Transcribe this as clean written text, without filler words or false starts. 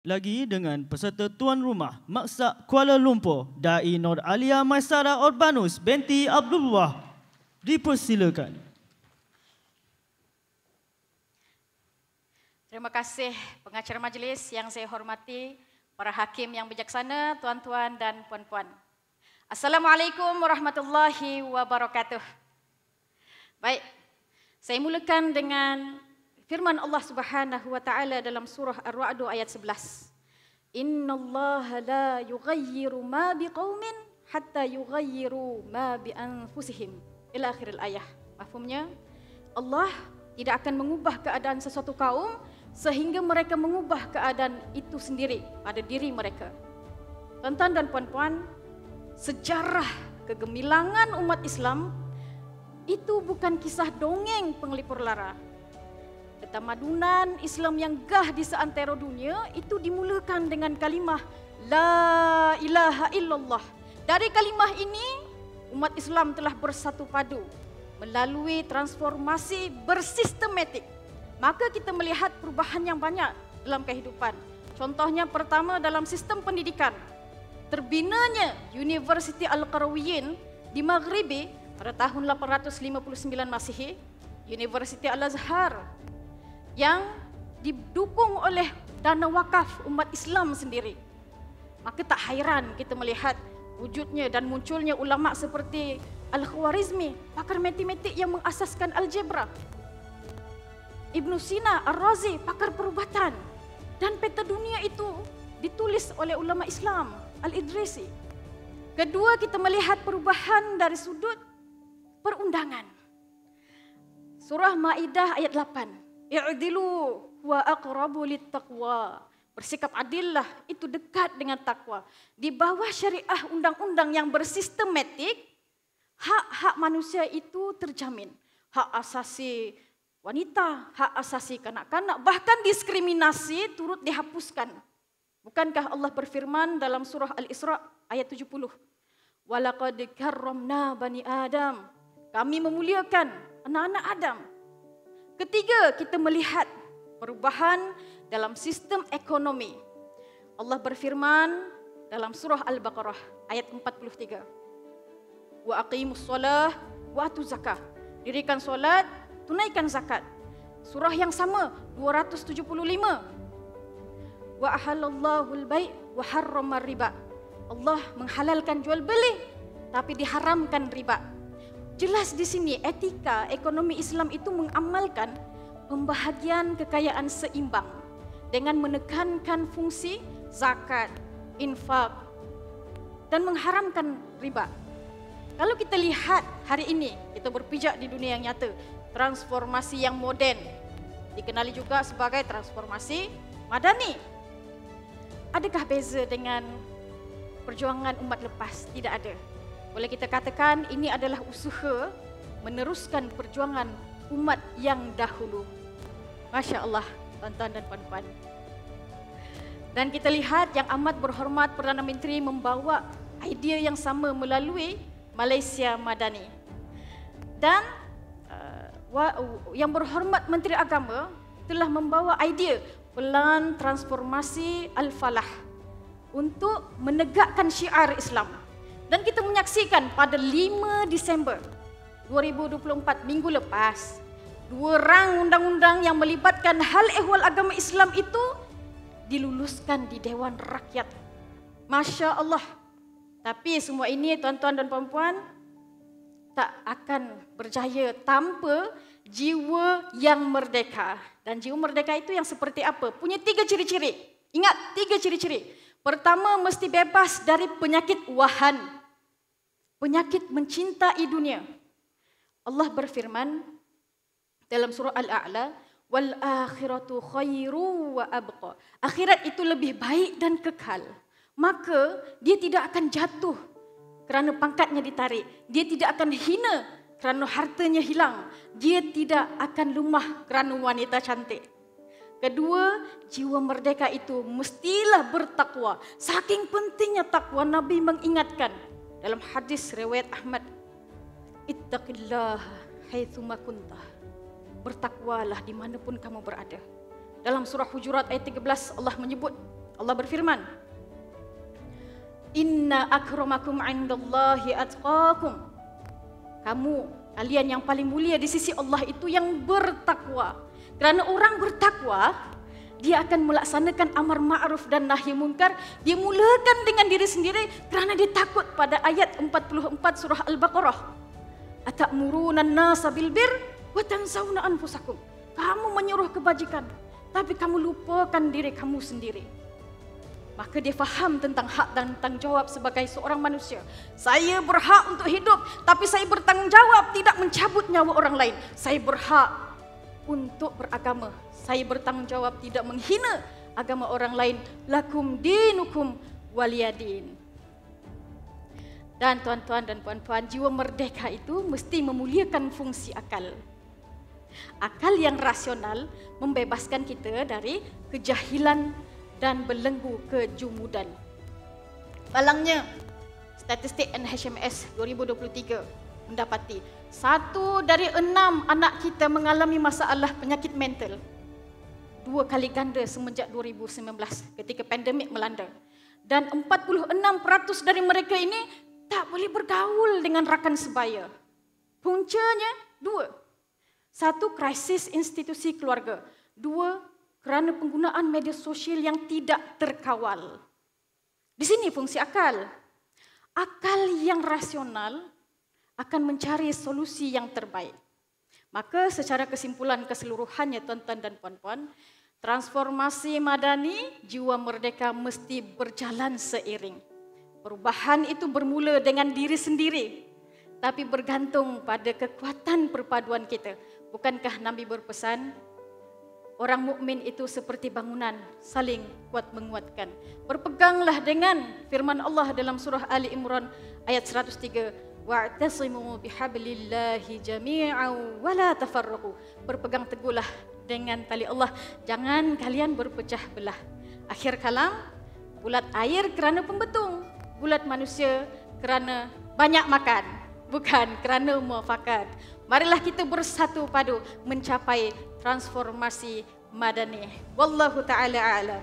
Lagi dengan peserta tuan rumah Maksa Kuala Lumpur, Dai Nur Alia Maisara Urbanus binti Abdullah. Dipersilakan. Terima kasih pengacara majlis yang saya hormati, para hakim yang bijaksana, tuan-tuan dan puan-puan. Assalamualaikum warahmatullahi wabarakatuh. Baik, saya mulakan dengan firman Allah Subhanahu wa taala dalam surah Ar-Ra'd ayat 11. Innallaha la yughayyiru ma biqaumin hatta yughayyiru ma bi anfusihim. Ila akhir ayat. Mafhumnya, Allah tidak akan mengubah keadaan sesuatu kaum sehingga mereka mengubah keadaan itu sendiri pada diri mereka. Tuan-tuan dan puan-puan, sejarah kegemilangan umat Islam itu bukan kisah dongeng penglipur lara. Ketamadunan Islam yang gah di seantero dunia itu dimulakan dengan kalimah La ilaha illallah. Dari kalimah ini, umat Islam telah bersatu padu melalui transformasi bersistematik. Maka kita melihat perubahan yang banyak dalam kehidupan. Contohnya pertama dalam sistem pendidikan. Terbinanya Universiti Al-Qarawiyyin di Maghribi pada tahun 859 Masihi, Universiti Al-Azhar yang didukung oleh dana wakaf umat Islam sendiri. Maka tak hairan kita melihat wujudnya dan munculnya ulama seperti Al-Khwarizmi, pakar matematik yang mengasaskan algebra. Ibn Sina, Ar-Razi, pakar perubatan. Dan peta dunia itu ditulis oleh ulama Islam, Al-Idrisi. Kedua, kita melihat perubahan dari sudut perundangan. Surah Maidah ayat 8. I'dilu wa aqrabu littaqwa. Bersikap adillah, itu dekat dengan takwa. Di bawah syariah undang-undang yang bersistematik, hak-hak manusia itu terjamin. Hak asasi wanita, hak asasi kanak-kanak, bahkan diskriminasi turut dihapuskan. Bukankah Allah berfirman dalam surah Al-Isra ayat 70? Walaqad karramna bani Adam. Kami memuliakan anak-anak Adam. Ketiga, kita melihat perubahan dalam sistem ekonomi. Allah berfirman dalam surah Al-Baqarah ayat 43. Wa aqimus shalah wa atuz zakah. Dirikan solat, tunaikan zakat. Surah yang sama 275. Wa ahallallahu al-bai' wa harrama riba. Allah menghalalkan jual beli tapi diharamkan riba. Jelas di sini etika ekonomi Islam itu mengamalkan pembahagian kekayaan seimbang dengan menekankan fungsi zakat, infak dan mengharamkan riba. Kalau kita lihat hari ini, kita berpijak di dunia yang nyata, transformasi yang moden dikenali juga sebagai transformasi madani. Adakah beza dengan perjuangan umat lepas? Tidak ada. Boleh kita katakan ini adalah usaha meneruskan perjuangan umat yang dahulu. Masya Allah, tuan-tuan dan puan-puan. Dan kita lihat yang amat berhormat Perdana Menteri membawa idea yang sama melalui Malaysia Madani. Dan yang berhormat Menteri Agama telah membawa idea pelan transformasi Al-Falah untuk menegakkan syiar Islam. Dan kita menyaksikan pada 5 Disember 2024, minggu lepas, 2 rang undang-undang yang melibatkan hal ehwal agama Islam itu diluluskan di Dewan Rakyat. Masya Allah. Tapi semua ini tuan-tuan dan puan-puan tak akan berjaya tanpa jiwa yang merdeka. Dan jiwa merdeka itu yang seperti apa? Punya 3 ciri-ciri. Ingat 3 ciri-ciri. Pertama, mesti bebas dari penyakit wahan. Penyakit mencintai dunia. Allah berfirman dalam surah Al-A'la, wal akhiratu khairu wa abqa. Akhirat itu lebih baik dan kekal. Maka dia tidak akan jatuh kerana pangkatnya ditarik. Dia tidak akan hina kerana hartanya hilang. Dia tidak akan lemah kerana wanita cantik. Kedua, jiwa merdeka itu mestilah bertakwa. Saking pentingnya takwa, Nabi mengingatkan dalam hadis riwayat Ahmad, ittaqillah haitsuma kuntah. Bertakwalah dimanapun kamu berada. Dalam surah Hujurat ayat 13 Allah menyebut, Allah berfirman, Inna akramakum indallahi atqakum. Kalian yang paling mulia di sisi Allah itu yang bertakwa. Kerana orang bertakwa, dia akan melaksanakan amar ma'ruf dan nahi munkar. Dia mulakan dengan diri sendiri kerana dia takut pada ayat 44 surah Al-Baqarah. Atamuruna an-nasa bil bir wa tansawna anfusakum. Kamu menyuruh kebajikan, tapi kamu lupakan diri kamu sendiri. Maka dia faham tentang hak dan tanggungjawab sebagai seorang manusia. Saya berhak untuk hidup, tapi saya bertanggungjawab tidak mencabut nyawa orang lain. Saya berhak untuk beragama. Saya bertanggungjawab tidak menghina agama orang lain. Lakum dinukum waliyadin. Dan tuan-tuan dan puan-puan, jiwa merdeka itu mesti memuliakan fungsi akal. Akal yang rasional membebaskan kita dari kejahilan dan belenggu kejumudan. Malangnya, statistik NHMS 2023 mendapati 1 dari 6 anak kita mengalami masalah penyakit mental. 2 kali ganda semenjak 2019 ketika pandemik melanda. Dan 46% dari mereka ini tak boleh bergaul dengan rakan sebaya. Puncanya 2. 1, krisis institusi keluarga. 2, kerana penggunaan media sosial yang tidak terkawal. Di sini fungsi akal. Akal yang rasional akan mencari solusi yang terbaik. Maka secara kesimpulan keseluruhannya tuan-tuan dan puan-puan, transformasi madani, jiwa merdeka mesti berjalan seiring. Perubahan itu bermula dengan diri sendiri, tapi bergantung pada kekuatan perpaduan kita. Bukankah Nabi berpesan, orang mukmin itu seperti bangunan, saling kuat menguatkan. Berpeganglah dengan firman Allah dalam surah Ali Imran ayat 103, wa'tasimu bihablillahi jami'an wa la tafarraqu. Berpegang teguhlah dengan tali Allah, jangan kalian berpecah belah. Akhir kalam, bulat air kerana pembetung, bulat manusia kerana banyak makan, bukan kerana muafakat. Marilah kita bersatu padu mencapai transformasi madani. Wallahu ta'ala a'lam.